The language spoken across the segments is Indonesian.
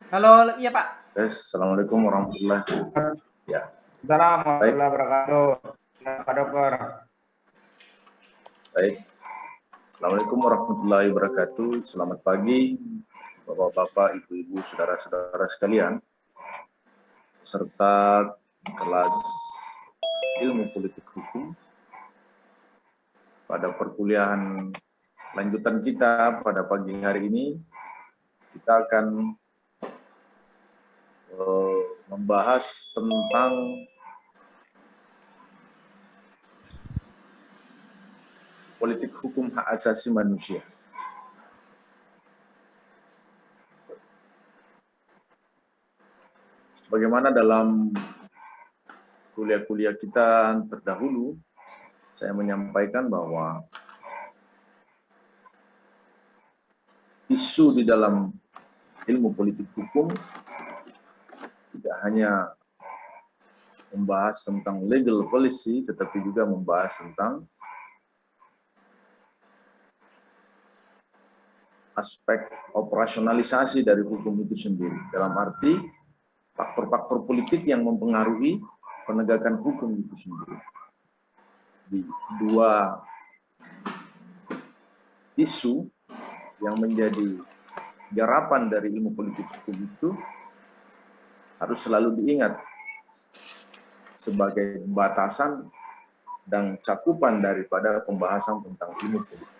Halo, iya Pak. Assalamualaikum warahmatullahi wabarakatuh. Ya, Assalamualaikum baik, warahmatullahi wabarakatuh. Ya, Pak Dokter. baik. Assalamualaikum warahmatullahi wabarakatuh. Selamat pagi, Bapak-bapak, Ibu-ibu, saudara-saudara sekalian, serta kelas ilmu politik hukum. Pada perkuliahan lanjutan kita pada pagi hari ini, kita akan membahas tentang politik hukum hak asasi manusia. Bagaimana dalam kuliah-kuliah kita terdahulu, saya menyampaikan bahwa isu di dalam ilmu politik hukum tidak hanya membahas tentang legal policy, tetapi juga membahas tentang aspek operasionalisasi dari hukum itu sendiri. Dalam arti faktor-faktor politik yang mempengaruhi penegakan hukum itu sendiri. Di dua isu yang menjadi garapan dari ilmu politik hukum itu harus selalu diingat sebagai batasan dan cakupan daripada pembahasan tentang ilmu politik.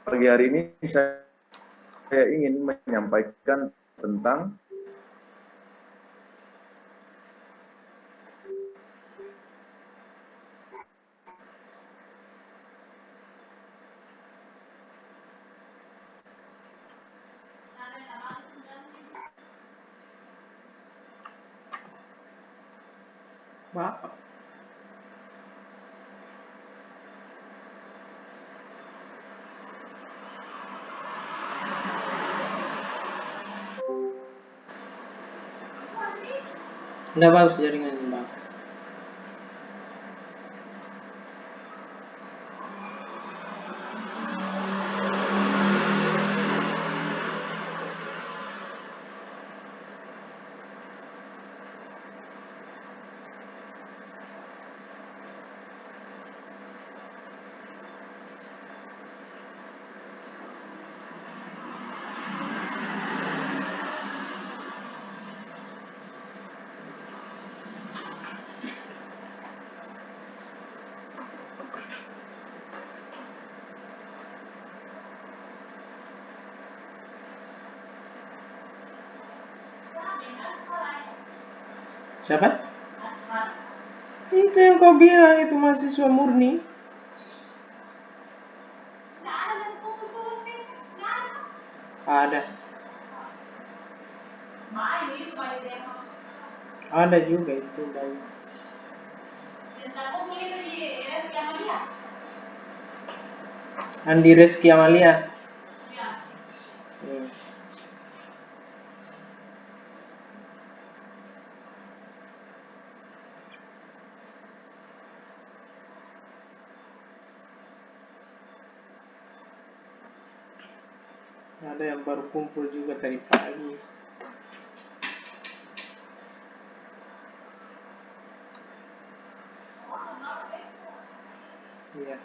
Pagi hari ini saya ingin menyampaikan tentang Bapak. Nggak bagus jaringannya Bang. Siapa? Itu yang kau bilang itu mahasiswa murni. Ada. Ada juga itu banyak. Andi Reski Amalia. Hmm. Ada yang baru kumpul juga tadi pagi. Iya.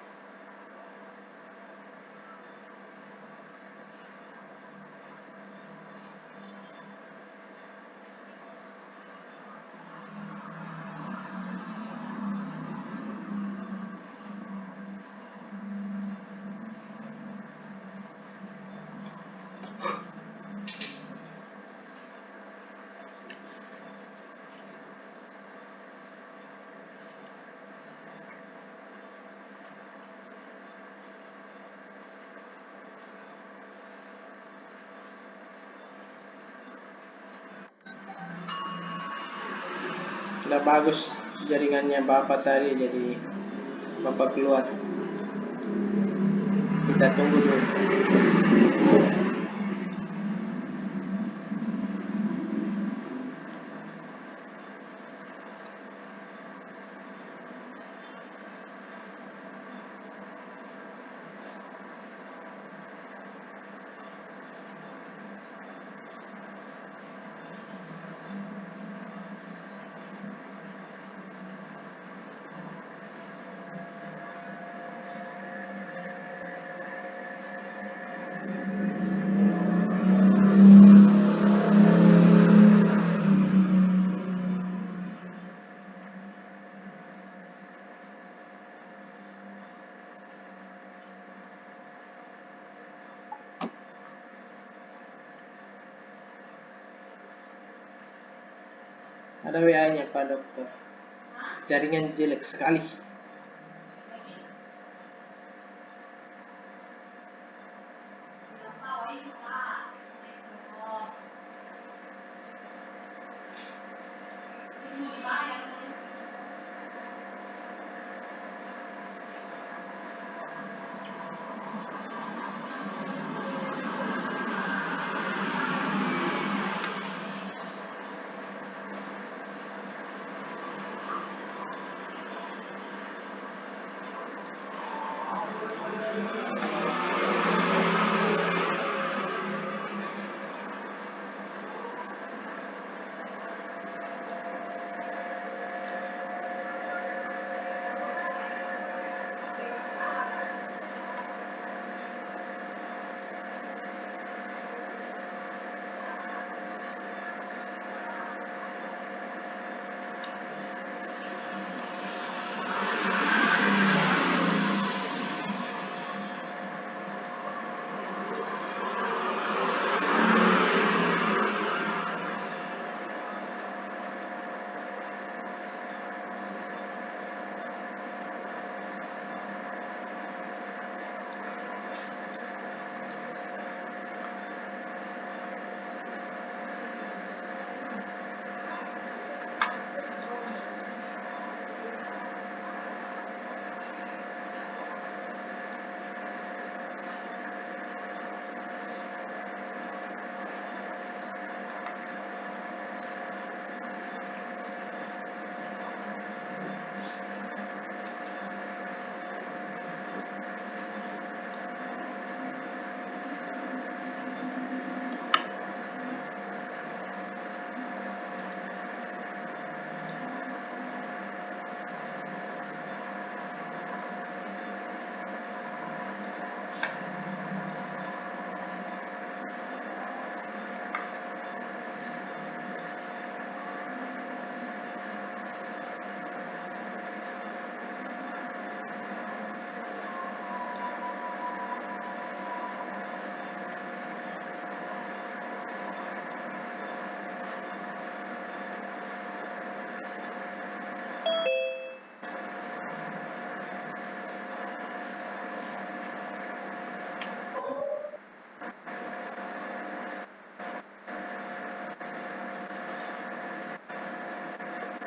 Udah bagus jaringannya Bapak tadi, jadi Bapak keluar. Kita tunggu dulu. Ada WA-nya Pak Dokter. Jaringan jelek sekali.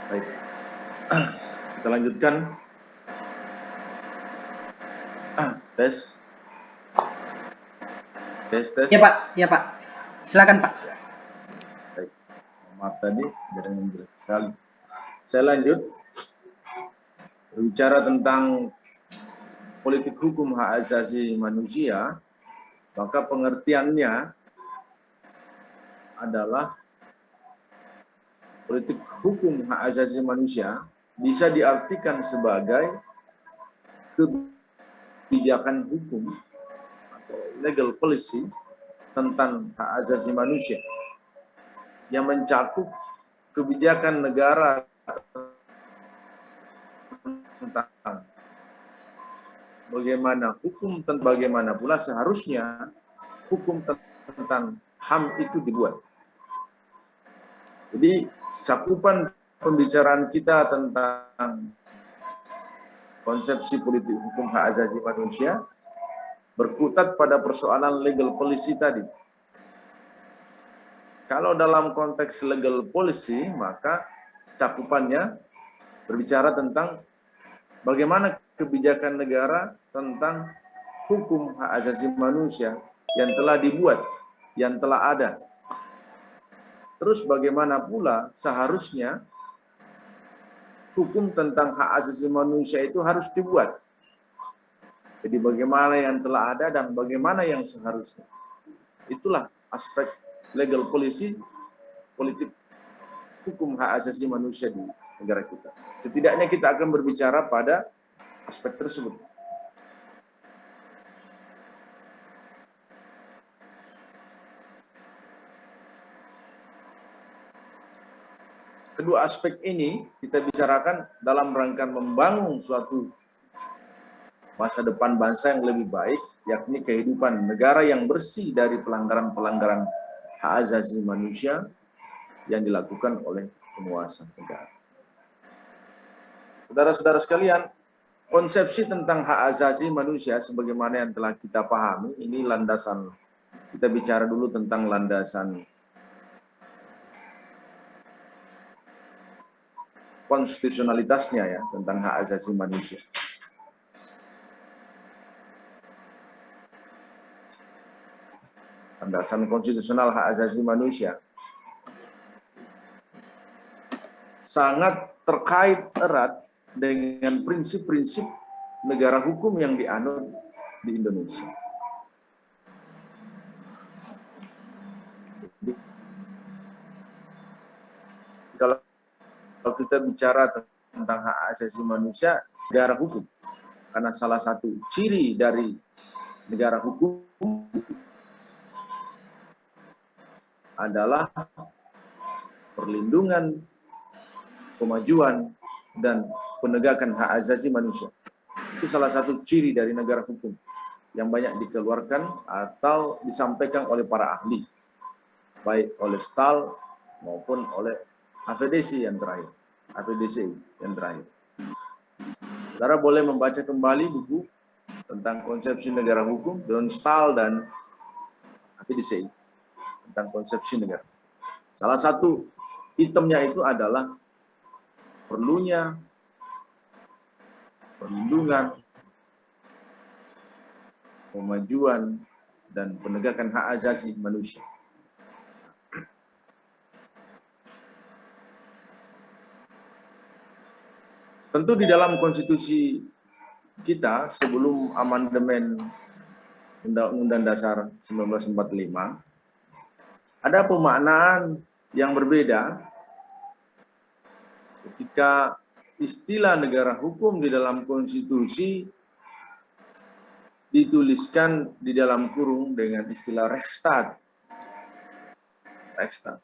Baik, kita lanjutkan. Tes. Ya Pak, ya Pak. Silakan Pak. Baik. Maaf tadi jaringan jelek sekali. Saya lanjut berbicara tentang politik hukum hak asasi manusia, maka pengertiannya adalah politik hukum hak asasi manusia bisa diartikan sebagai kebijakan hukum atau legal policy tentang hak asasi manusia yang mencakup kebijakan negara tentang bagaimana hukum dan bagaimana pula seharusnya hukum tentang HAM itu dibuat. Jadi cakupan pembicaraan kita tentang konsepsi politik hukum hak asasi manusia berkutat pada persoalan legal policy tadi. Kalau dalam konteks legal policy, maka cakupannya berbicara tentang bagaimana kebijakan negara tentang hukum hak asasi manusia yang telah dibuat, yang telah ada. Terus bagaimana pula seharusnya hukum tentang hak asasi manusia itu harus dibuat. Jadi bagaimana yang telah ada dan bagaimana yang seharusnya. Itulah aspek legal policy, politik hukum hak asasi manusia di negara kita. Setidaknya kita akan berbicara pada aspek tersebut. Kedua aspek ini kita bicarakan dalam rangka membangun suatu masa depan bangsa yang lebih baik, yakni kehidupan negara yang bersih dari pelanggaran-pelanggaran hak asasi manusia yang dilakukan oleh penguasa negara. Saudara-saudara sekalian, konsepsi tentang hak asasi manusia sebagaimana yang telah kita pahami, ini landasan, kita bicara dulu tentang landasan konstitusionalitasnya ya, tentang hak asasi manusia. Landasan konstitusional hak asasi manusia sangat terkait erat dengan prinsip-prinsip negara hukum yang dianut di Indonesia. Kalau kita bicara tentang hak asasi manusia, negara hukum, karena salah satu ciri dari negara hukum adalah perlindungan, kemajuan, dan penegakan hak asasi manusia. Itu salah satu ciri dari negara hukum yang banyak dikeluarkan atau disampaikan oleh para ahli, baik oleh Stahl maupun oleh APDC yang terakhir. Saudara boleh membaca kembali buku tentang konsepsi negara hukum Don Stahl dan APDC tentang konsepsi negara. Salah satu itemnya itu adalah perlunya perlindungan, kemajuan, dan penegakan hak asasi manusia. Tentu di dalam konstitusi kita sebelum amandemen Undang-Undang Dasar 1945 ada pemaknaan yang berbeda ketika istilah negara hukum di dalam konstitusi dituliskan di dalam kurung dengan istilah Rechtsstaat. Rechtsstaat.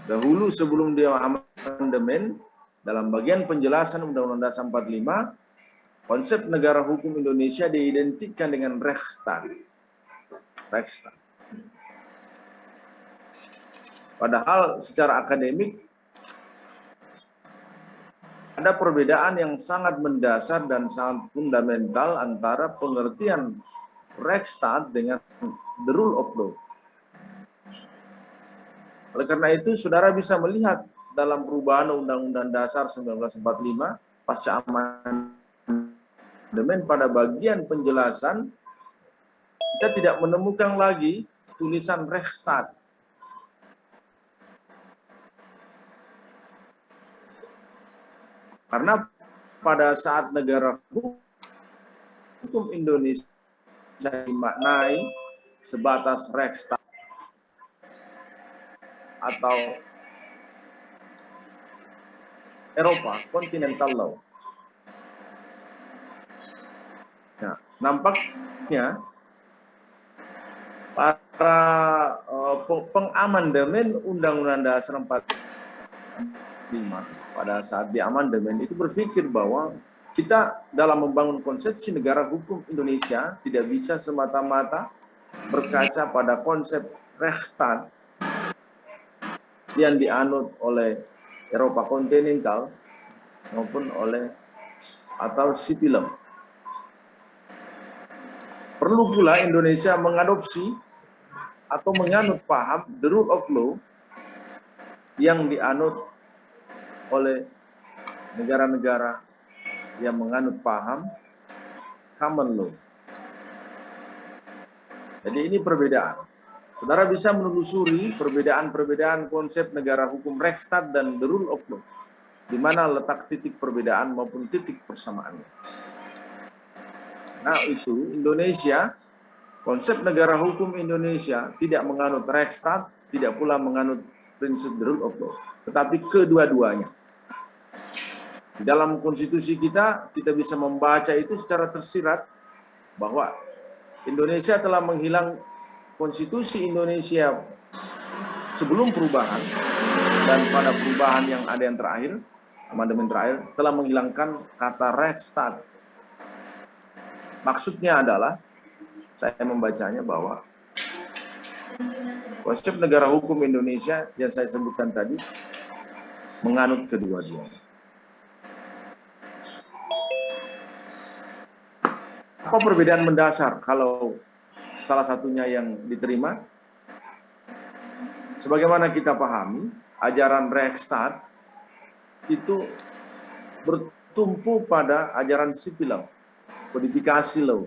Dahulu sebelum dia amandemen, dalam bagian penjelasan Undang-Undang Dasar 45, konsep negara hukum Indonesia diidentikan dengan Rechtsstaat. Rechtsstaat. Padahal secara akademik ada perbedaan yang sangat mendasar dan sangat fundamental antara pengertian Rechtsstaat dengan the rule of law. Oleh karena itu, saudara bisa melihat dalam perubahan Undang-Undang Dasar 1945 pasca amandemen pada bagian penjelasan, kita tidak menemukan lagi tulisan Rechtsstaat. Karena pada saat negara hukum Indonesia dimaknai sebatas Rechtsstaat atau Eropa Continental Law. Nah, nampaknya para pengamandemen Undang-Undang Dasar 45 pada saat di amandemen itu berpikir bahwa kita dalam membangun konsepsi negara hukum Indonesia tidak bisa semata-mata berkaca pada konsep Rechtsstaat yang dianut oleh Eropa kontinental maupun oleh atau sipil. Perlu pula Indonesia mengadopsi atau menganut paham the rule of law yang dianut oleh negara-negara yang menganut paham common law. Jadi ini perbedaan. Saudara bisa menelusuri perbedaan-perbedaan konsep negara hukum Rechtsstaat dan the rule of law, di mana letak titik perbedaan maupun titik persamaannya. Nah itu Indonesia, konsep negara hukum Indonesia tidak menganut Rechtsstaat, tidak pula menganut prinsip the rule of law, tetapi kedua-duanya. Di dalam konstitusi kita bisa membaca itu secara tersirat bahwa Indonesia telah menghilang konstitusi Indonesia sebelum perubahan dan pada perubahan yang ada yang terakhir, amandemen terakhir, telah menghilangkan kata Rechtsstaat. Maksudnya adalah, saya membacanya bahwa Konsep negara hukum Indonesia yang saya sebutkan tadi menganut kedua-duanya. Apa perbedaan mendasar kalau salah satunya yang diterima? Sebagaimana kita pahami, ajaran Reichstag itu bertumpu pada ajaran sipil law, kodifikasi law.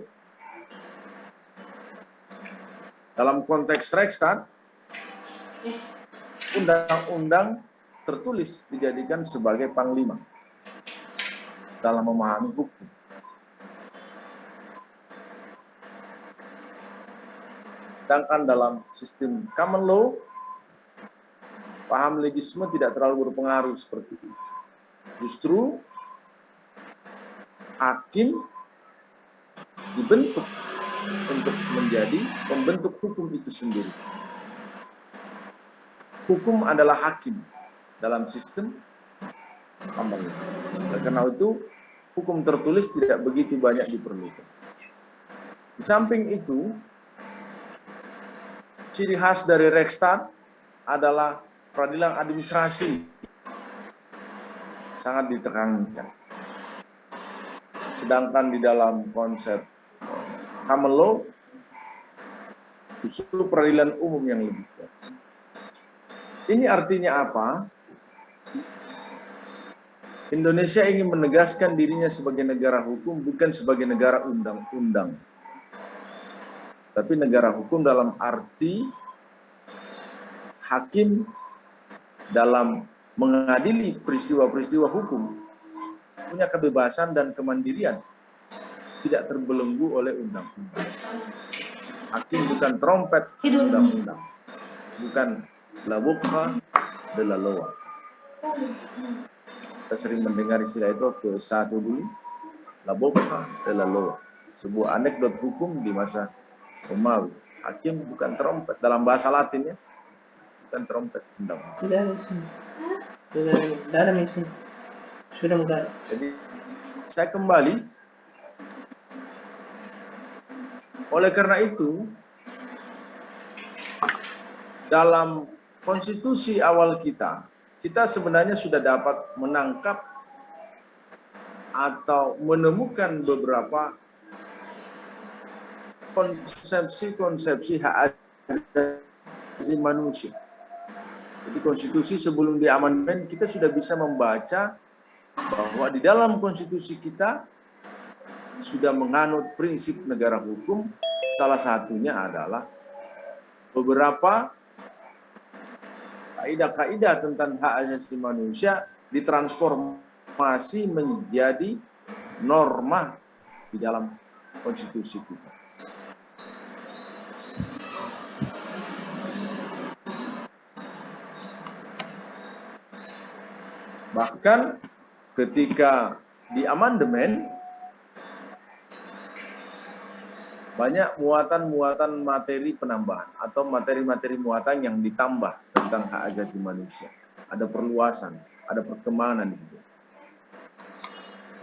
Dalam konteks Reichstag, undang-undang tertulis dijadikan sebagai panglima dalam memahami hukum. Sedangkan dalam sistem common law, paham legisme tidak terlalu berpengaruh seperti itu. Justru hakim dibentuk untuk menjadi pembentuk hukum itu sendiri. Hukum adalah hakim dalam sistem common law. Oleh karena itu, hukum tertulis tidak begitu banyak diperlukan. Di samping itu, ciri khas dari Reichstag adalah peradilan administrasi sangat ditekankan. Sedangkan di dalam konsep common law, justru peradilan umum yang lebih kuat. Ini artinya apa? Indonesia ingin menegaskan dirinya sebagai negara hukum, bukan sebagai negara undang-undang. Tapi negara hukum dalam arti hakim dalam mengadili peristiwa-peristiwa hukum punya kebebasan dan kemandirian, tidak terbelenggu oleh undang-undang. Hakim bukan trompet undang-undang, bukan la boca de la loi. Kita sering mendengar istilah itu ke satu dulu, la boca de la loi. Sebuah anekdot hukum di masa Romawi. Hakim bukan trompet, dalam bahasa Latin ya, bukan trompet undang-undang. Tidak ada di sini. Tidak ada di sini. Sudah enggak. Jadi saya kembali. Oleh karena itu, dalam konstitusi awal kita sebenarnya sudah dapat menangkap atau menemukan beberapa konsepsi hak asasi manusia. Jadi konstitusi sebelum diamandemen kita sudah bisa membaca bahwa di dalam konstitusi kita sudah menganut prinsip negara hukum, salah satunya adalah beberapa kaidah-kaidah tentang hak asasi manusia ditransformasi menjadi norma di dalam konstitusi kita. Bahkan ketika di amandemen, banyak muatan-muatan materi penambahan atau materi-materi muatan yang ditambah tentang hak asasi manusia. Ada perluasan, ada perkembangan di situ.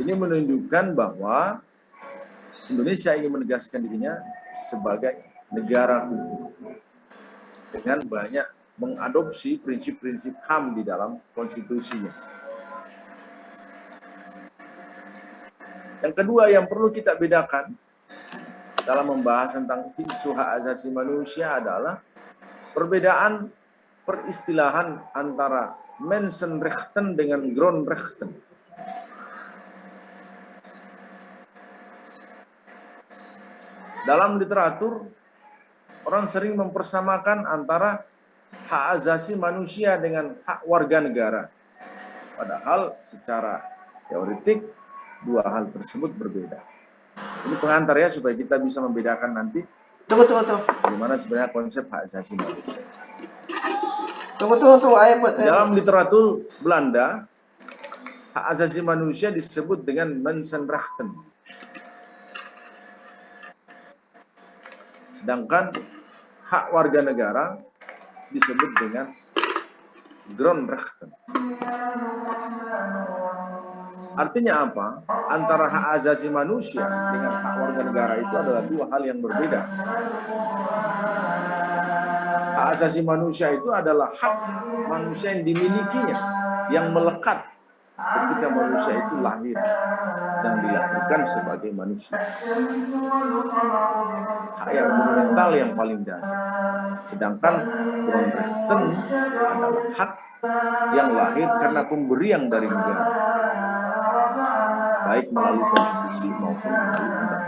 Ini menunjukkan bahwa Indonesia ingin menegaskan dirinya sebagai negara hukum dengan banyak mengadopsi prinsip-prinsip HAM di dalam konstitusinya. Yang kedua yang perlu kita bedakan dalam membahas tentang isu hak asasi manusia adalah perbedaan peristilahan antara Menschenrechten dengan Grundrechten. Dalam literatur, orang sering mempersamakan antara hak asasi manusia dengan hak warga negara. Padahal secara teoretik, dua hal tersebut berbeda. Ini pengantar ya supaya kita bisa membedakan nanti Tunggu. bagaimana sebenarnya konsep hak asasi manusia. Tunggu. Dalam literatur Belanda, hak asasi manusia disebut dengan Menschenrechten. Sedangkan hak warga negara disebut dengan Grundrechten. Artinya apa? Antara hak asasi manusia dengan hak warga negara itu adalah dua hal yang berbeda. Hak asasi manusia itu adalah hak manusia yang dimilikinya, yang melekat ketika manusia itu lahir dan dilahirkan sebagai manusia. Hak yang fundamental yang paling dasar. Sedangkan Grundrechten adalah hak yang lahir karena pemberian dari negara, baik melalui konstitusi maupun melalui undang-undang.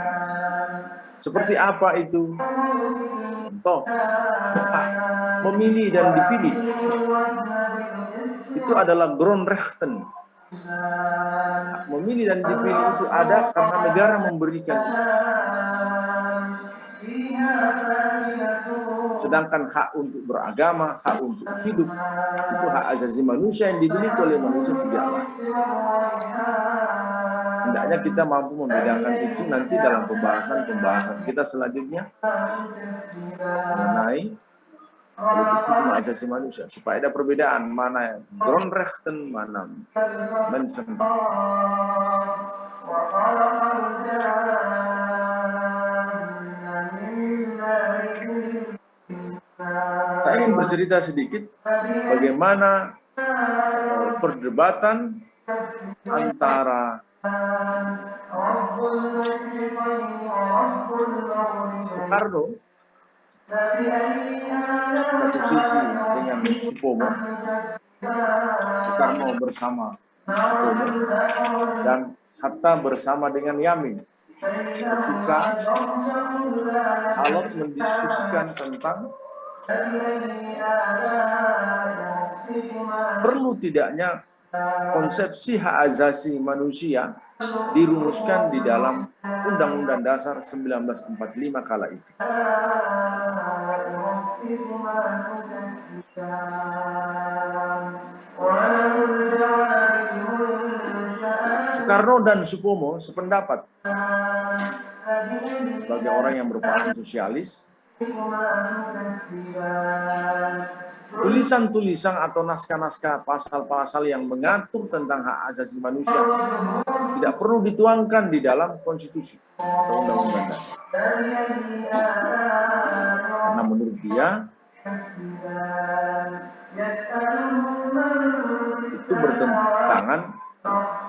Seperti apa itu? Contoh, hak memilih dan dipilih. Itu adalah Grundrechten. Hak memilih dan dipilih itu ada karena negara memberikan itu. Sedangkan hak untuk beragama, hak untuk hidup, itu hak asasi manusia yang dimiliki oleh manusia sejak lahir. Hendaknya kita mampu membedakan itu nanti dalam pembahasan kita selanjutnya mengenai politik hukum asasi manusia, supaya ada perbedaan mana yang Grundrechten, mana Menschenrecht. Saya ingin bercerita sedikit bagaimana perdebatan antara Soekarno satu sisi dengan Supomo, Soekarno bersama Supomo, dan Hatta bersama dengan Yamin, ketika Alot mendiskusikan tentang perlu tidaknya konsepsi hak asasi manusia dirumuskan di dalam Undang-Undang Dasar 1945 kala itu. Soekarno dan Supomo sependapat. Sebagai orang yang berpaham sosialis, tulisan-tulisan atau naskah-naskah pasal-pasal yang mengatur tentang hak asasi manusia tidak perlu dituangkan di dalam konstitusi atau undang-undang dasar. Karena menurut dia itu bertentangan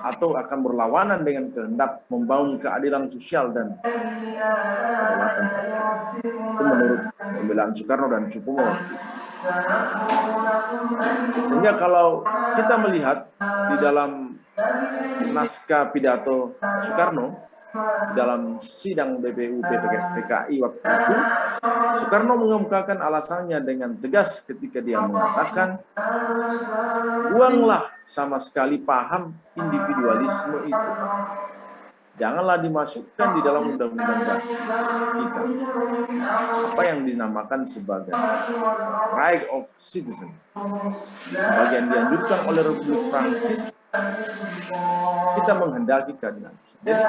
atau akan berlawanan dengan kehendak membangun keadilan sosial dan kedaulatan rakyat. Itu menurut pembelaan Soekarno dan Supomo. Sehingga kalau kita melihat di dalam naskah pidato Soekarno dalam sidang BPU PKI waktu itu, Soekarno mengemukakan alasannya dengan tegas ketika dia mengatakan, buanglah sama sekali paham individualisme itu. Janganlah dimasukkan di dalam undang-undang dasar kita. Apa yang dinamakan sebagai right of citizen. Sebagian dianjurkan oleh Republik Prancis, kita menghendaki keadilan. Jadi,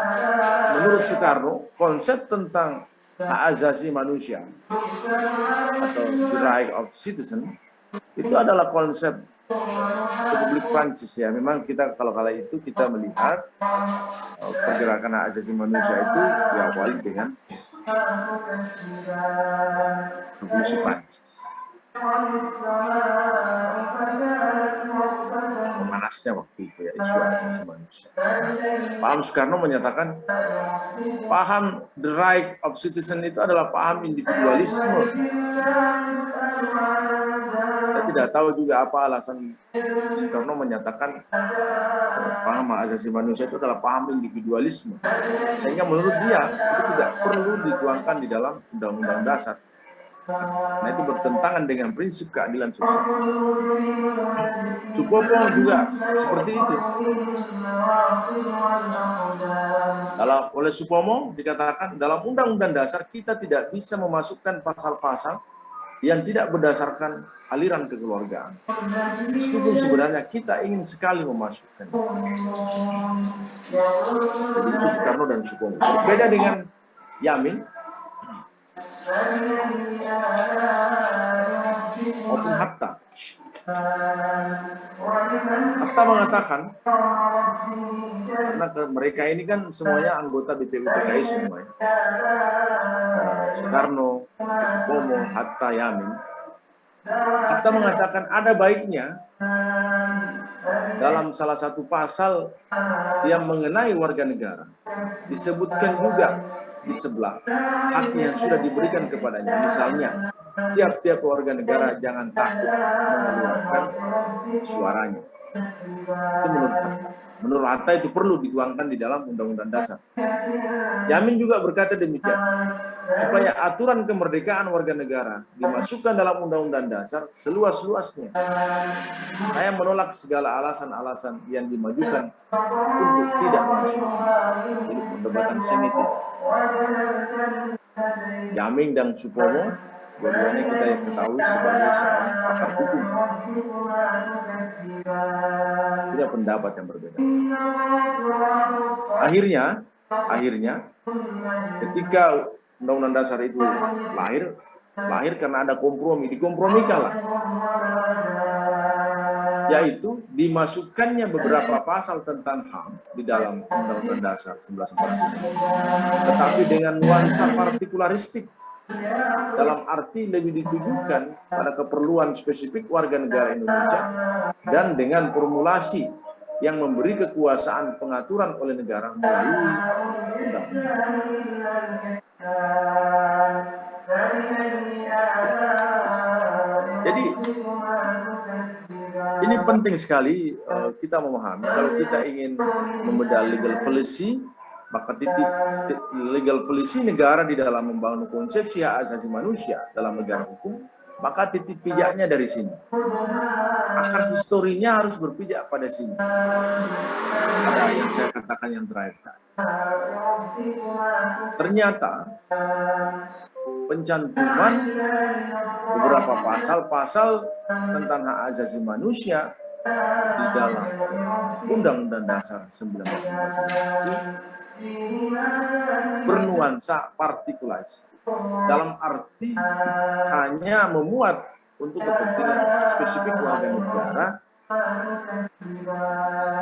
menurut Soekarno, konsep tentang hak asasi manusia atau the right of citizen itu adalah konsep Republik Prancis ya. Memang kita kalau kala itu kita melihat pergerakan hak asasi manusia itu diawali dengan Revolusi Prancis. Memanasnya waktu itu ya isu hak asasi manusia. Paham Soekarno menyatakan paham the right of citizen itu adalah paham individualisme. Saya tidak tahu juga apa alasan Soekarno menyatakan paham hak asasi manusia itu adalah paham individualisme. Sehingga menurut dia itu tidak perlu dituangkan di dalam undang-undang dasar. Nah, itu bertentangan dengan prinsip keadilan sosial. Supomo juga seperti itu. Oleh Supomo dikatakan dalam undang-undang dasar kita tidak bisa memasukkan pasal-pasal yang tidak berdasarkan aliran kekeluargaan. Meskipun sebenarnya kita ingin sekali memasukkan. Jadi itu Soekarno dan Supomo. Beda dengan Yamin maupun Hatta. Hatta mengatakan Karena mereka ini kan semuanya anggota BPU PKI semuanya. Soekarno, Supomo, Hatta, Yamin. Hatta mengatakan ada baiknya dalam salah satu pasal yang mengenai warga negara disebutkan juga di sebelah hak yang sudah diberikan kepadanya. Misalnya, tiap-tiap warga negara jangan takut mengeluarkan suaranya. Itu menurut Hatta. Menurut Hatta itu perlu dituangkan di dalam Undang-Undang Dasar. Yamin juga berkata demikian, supaya aturan kemerdekaan warga negara dimasukkan dalam Undang-Undang Dasar seluas-luasnya. Saya menolak segala alasan-alasan yang dimajukan untuk tidak memasukkan. Jadi perdebatan semitik. Yamin dan Supomo, dua-duanya kita yang ketahui sebagai seorang pakar hukum. Punya pendapat yang berbeda. Akhirnya, ketika Undang-Undang Dasar itu lahir karena ada kompromi, dikompromikanlah. Yaitu dimasukkannya beberapa pasal tentang HAM di dalam Undang-Undang Dasar 1945. Tetapi dengan nuansa partikularistik, dalam arti lebih ditujukan pada keperluan spesifik warga negara Indonesia dan dengan formulasi yang memberi kekuasaan pengaturan oleh negara melalui undang-undang. Jadi ini penting sekali kita memahami kalau kita ingin membedah legal policy, maka titik legal policy negara di dalam membangun konsepsi hak asasi manusia dalam negara hukum, maka titik pijaknya dari sini. Akar historinya harus berpijak pada sini. Ada yang saya katakan yang terakhir. Ternyata pencantuman beberapa pasal-pasal tentang hak asasi manusia di dalam Undang-Undang Dasar 1945 bernuansa partikulis, dalam arti hanya memuat untuk kepentingan spesifik warga negara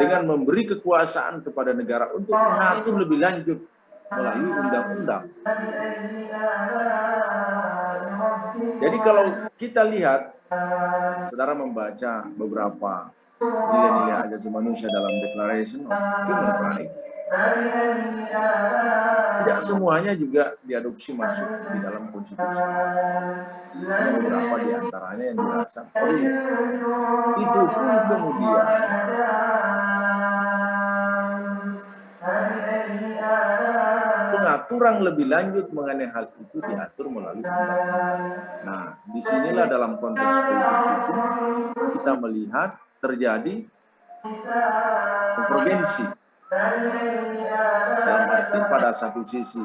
dengan memberi kekuasaan kepada negara untuk mengatur lebih lanjut melalui undang-undang. Jadi kalau kita lihat, saudara membaca beberapa nilai-nilai hak asasi manusia dalam Declaration of Human Rights, tidak semuanya juga diadopsi masuk di dalam konstitusi. Hanya beberapa di antaranya yang dirasa perlu. Itu pun kemudian pengaturan lebih lanjut mengenai hal itu diatur melalui undang-undang. Nah, disinilah dalam konteks politik hukum kita melihat terjadi konvergensi. Dalam arti pada satu sisi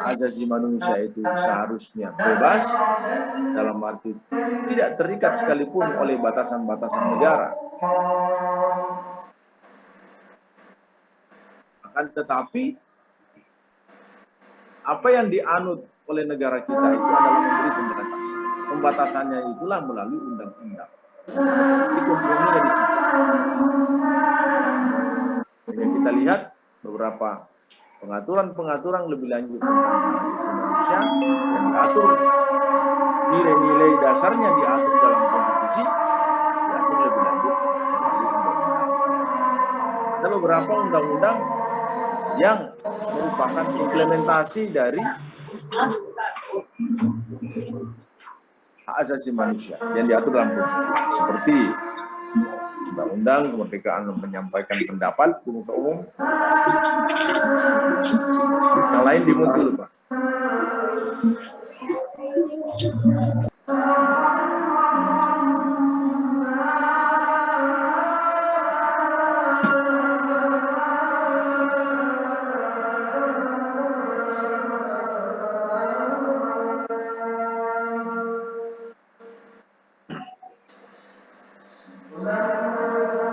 asasi manusia itu seharusnya bebas, dalam arti tidak terikat sekalipun oleh batasan-batasan negara. Akan tetapi apa yang dianut oleh negara kita itu adalah memberi pembatasan. Pembatasannya itulah melalui undang-undang. Di komprominya di situ. Jadi kita lihat beberapa pengaturan lebih lanjut tentang hak asasi manusia yang diatur, nilai-nilai dasarnya diatur dalam konstitusi, diatur lebih lanjut melalui undang-undang. Ada beberapa undang-undang yang merupakan implementasi dari hak asasi manusia yang diatur dalam konstitusi, seperti Undang-Undang Kemerdekaan menyampaikan pendapat di muka umum. Yang lain dimuat dulu, Pak.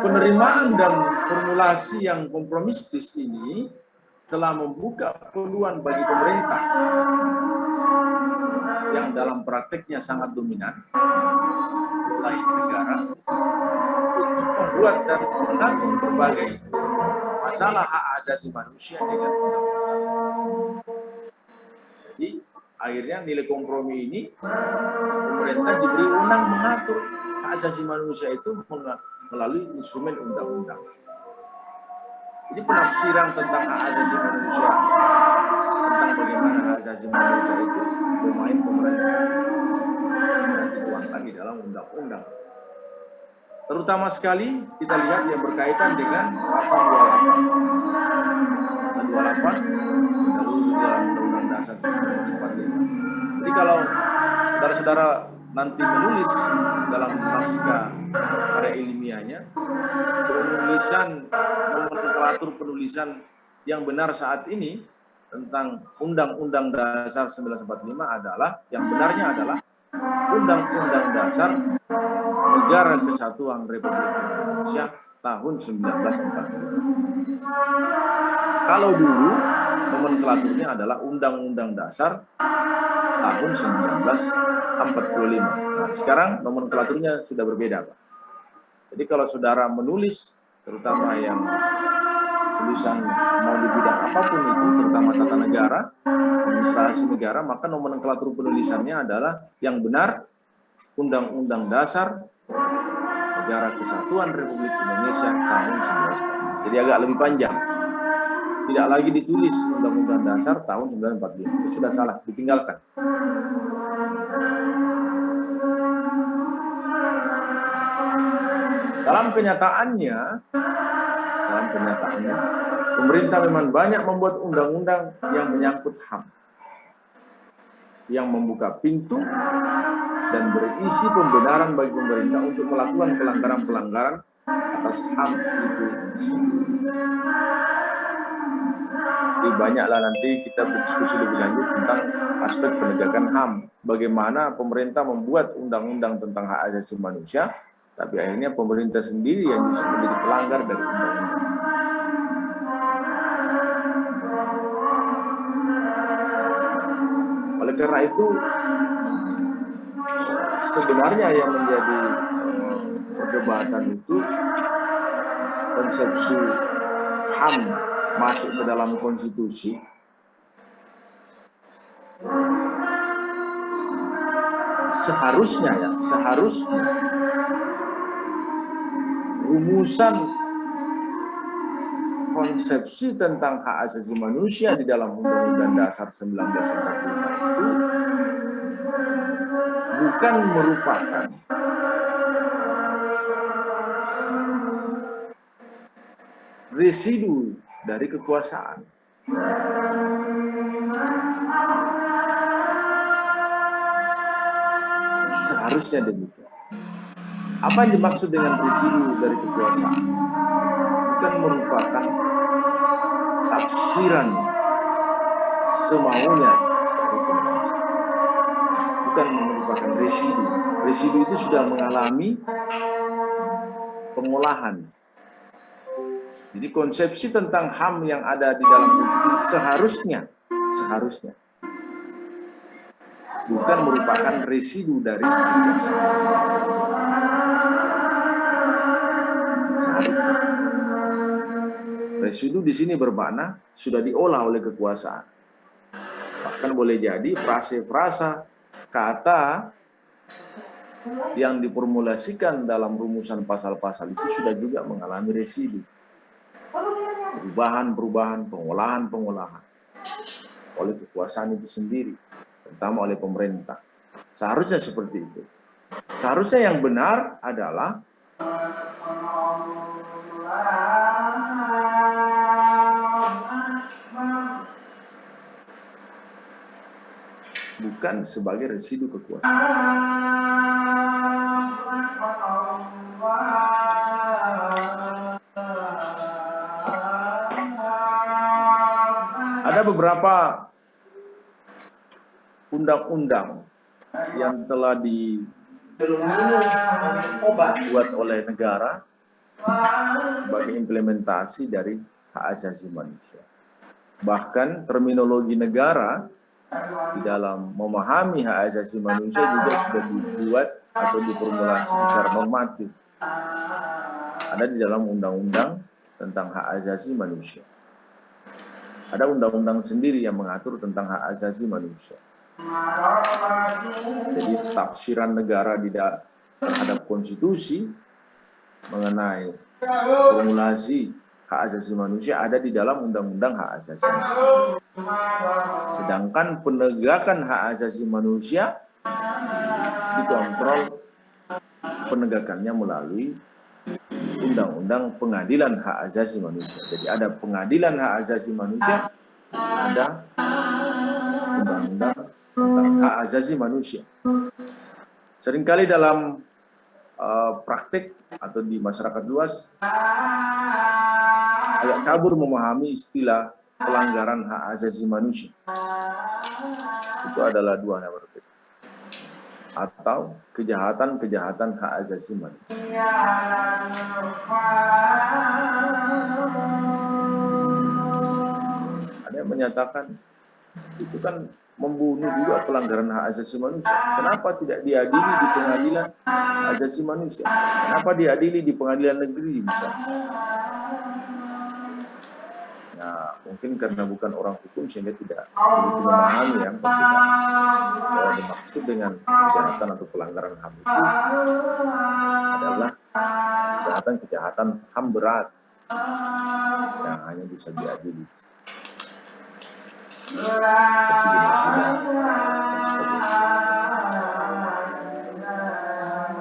Penerimaan dan formulasi yang kompromistis ini telah membuka peluang bagi pemerintah yang dalam prakteknya sangat dominan mulai negara untuk membuat dan mengatur berbagai masalah hak asasi manusia dengan undang-undang. Jadi akhirnya nilai kompromi ini, pemerintah diberi wewenang mengatur hak asasi manusia itu melalui instrumen undang-undang. Jadi penafsiran tentang hak asasi manusia, tentang bagaimana hak asasi manusia itu domain pemerintah dan dituangkan di dalam undang-undang. Terutama sekali kita lihat yang berkaitan dengan pasal 28. Pasal 28 mendahului di dalam Undang-Undang Dasar 1945. Jadi kalau saudara-saudara nanti menulis dalam naskah pada ilmiahnya, nomenklatur penulisan yang benar saat ini tentang Undang-Undang Dasar 1945 adalah, yang benarnya adalah Undang-Undang Dasar Negara Kesatuan Republik Indonesia tahun 1945. Kalau dulu nomenklaturnya adalah Undang-Undang Dasar tahun 1945. Nah, sekarang nomenklaturnya sudah berbeda, Pak. Jadi kalau saudara menulis, terutama yang tulisan mau di bidang apapun itu, terutama tata negara, administrasi negara, maka nomenklatur penulisannya adalah yang benar Undang-Undang Dasar Negara Kesatuan Republik Indonesia tahun 1945. Jadi agak lebih panjang. Tidak lagi ditulis Undang-Undang Dasar tahun 1945. Itu sudah salah, ditinggalkan. Dalam kenyataannya, pemerintah memang banyak membuat undang-undang yang menyangkut HAM, yang membuka pintu dan berisi pembenaran bagi pemerintah untuk melakukan pelanggaran-pelanggaran atas HAM itu sendiri. Jadi banyaklah nanti kita berdiskusi lebih lanjut tentang aspek penegakan HAM. Bagaimana pemerintah membuat undang-undang tentang hak asasi manusia, tapi akhirnya pemerintah sendiri yang justru menjadi pelanggar dari undang-undang. Oleh karena itu, sebenarnya yang menjadi perdebatan itu konsepsi HAM masuk ke dalam konstitusi. Seharusnya rumusan konsepsi tentang hak asasi manusia di dalam Undang-Undang Dasar 1945 itu bukan merupakan residu dari kekuasaan. Seharusnya demikian. Apa yang dimaksud dengan residu dari kekuasaan? Bukan merupakan tafsiran semaunya dari penguasa. Bukan merupakan residu. Residu itu sudah mengalami pengolahan. Jadi konsepsi tentang HAM yang ada di dalam konstitusi seharusnya bukan merupakan residu dari kekuasaan. Seharusnya. Residu di sini bermakna sudah diolah oleh kekuasaan. Bahkan boleh jadi frase-frasa kata yang diformulasikan dalam rumusan pasal-pasal itu sudah juga mengalami residu. Perubahan-perubahan, pengolahan-pengolahan oleh kekuasaan itu sendiri, terutama oleh pemerintah. Seharusnya seperti itu. Seharusnya yang benar adalah bukan sebagai residu kekuasaan. Ada beberapa undang-undang yang telah dibuat oleh negara sebagai implementasi dari hak asasi manusia. Bahkan terminologi negara di dalam memahami hak asasi manusia juga sudah dibuat atau diformulasi secara normatif. Ada di dalam Undang-Undang tentang hak asasi manusia. Ada undang-undang sendiri yang mengatur tentang hak asasi manusia. Jadi tafsiran negara terhadap konstitusi mengenai formulasi hak asasi manusia ada di dalam undang-undang hak asasi manusia. Sedangkan penegakan hak asasi manusia dikontrol penegakannya melalui undang-undang pengadilan hak asasi manusia. Jadi ada pengadilan hak asasi manusia, ada undang-undang tentang hak asasi manusia. Seringkali dalam praktik atau di masyarakat luas agak kabur memahami istilah pelanggaran hak asasi manusia. Itu adalah dua hal berbeda. Atau kejahatan-kejahatan hak asasi manusia. Ada yang menyatakan itu kan membunuh juga pelanggaran hak asasi manusia. Kenapa tidak diadili di pengadilan hak asasi manusia? Kenapa diadili di pengadilan negeri misalnya? Nah, mungkin karena bukan orang hukum sehingga tidak begitu memahami yang bahwa dimaksud dengan kejahatan atau pelanggaran HAM itu adalah kejahatan HAM berat yang hanya bisa diadili seperti di Mesir.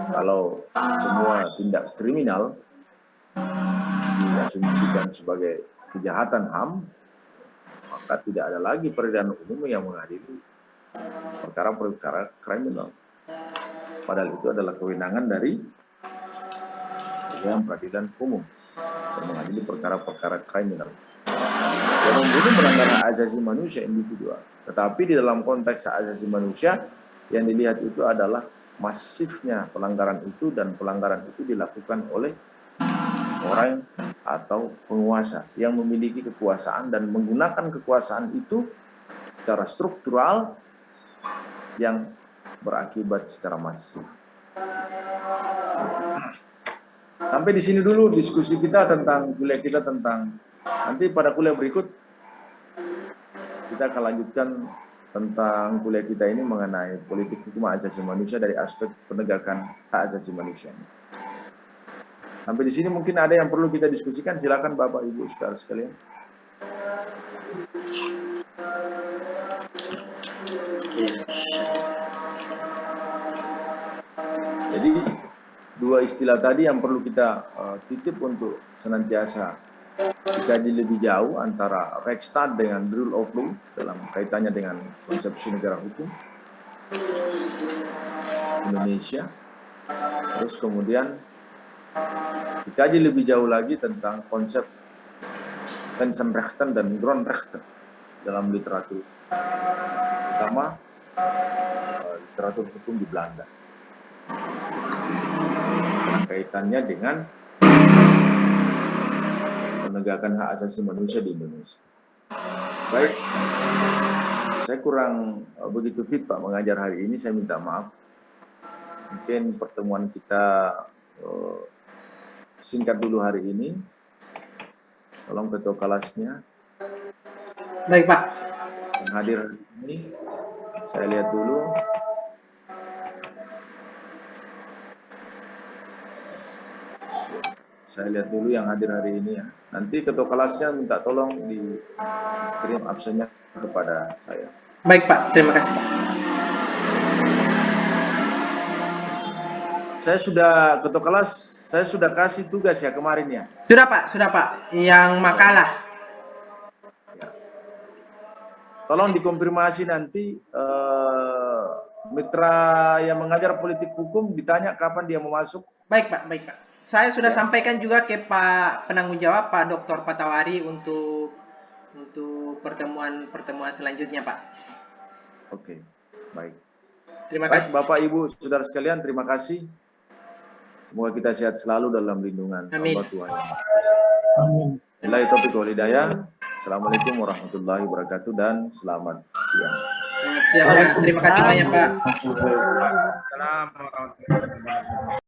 Kalau semua tindak kriminal diasumsikan sebagai kejahatan HAM, maka tidak ada lagi peradilan umum yang mengadili perkara-perkara kriminal. Padahal itu adalah kewenangan dari peradilan umum yang mengadili perkara-perkara kriminal. Yang membunuh melanggar hak asasi manusia individual. Tetapi di dalam konteks hak asasi manusia yang dilihat itu adalah masifnya pelanggaran itu, dan pelanggaran itu dilakukan oleh orang atau penguasa yang memiliki kekuasaan dan menggunakan kekuasaan itu secara struktural yang berakibat secara masif. Sampai di sini dulu diskusi kita tentang kuliah kita tentang, nanti pada kuliah berikut kita akan lanjutkan tentang kuliah kita ini mengenai politik hukum hak asasi manusia dari aspek penegakan hak asasi manusia. Sampai di sini mungkin ada yang perlu kita diskusikan, silakan Bapak Ibu saudara sekalian. Jadi dua istilah tadi yang perlu kita titip untuk senantiasa dikaji lebih jauh, antara Rechtsstaat dengan rule of law dalam kaitannya dengan konsepsi negara hukum Indonesia. Terus kemudian dikaji lebih jauh lagi tentang konsep Menschenrechten dan Grundrechten dalam literatur, terutama literatur hukum di Belanda, kaitannya dengan penegakan hak asasi manusia di Indonesia. Baik, saya kurang begitu fit Pak mengajar hari ini, saya minta maaf. Mungkin pertemuan kita singkat dulu hari ini. Tolong ketua kelasnya. Baik Pak. Yang hadir hari ini, saya lihat dulu. Saya lihat dulu yang hadir hari ini ya. Nanti ketua kelasnya minta tolong dikirim absennya kepada saya. Baik Pak, terima kasih Pak. Saya sudah, ketua kelas, saya sudah kasih tugas ya kemarin ya. Sudah Pak, yang makalah. Ya. Tolong dikonfirmasi nanti mitra yang mengajar politik hukum ditanya kapan dia mau masuk. Baik Pak. Saya sudah sampaikan juga ke Pak penanggung jawab Pak Dr. Patawari untuk pertemuan selanjutnya Pak. Oke, baik. Terima kasih. Baik Bapak Ibu saudara sekalian, terima kasih. Semoga kita sehat selalu dalam lindungan Allah Tuhan. Amin. Billahi taufiq wal hidayah. Assalamualaikum warahmatullahi wabarakatuh dan selamat siang. Selamat siang. Terima kasih banyak Pak. Assalamualaikum warahmatullahi wabarakatuh.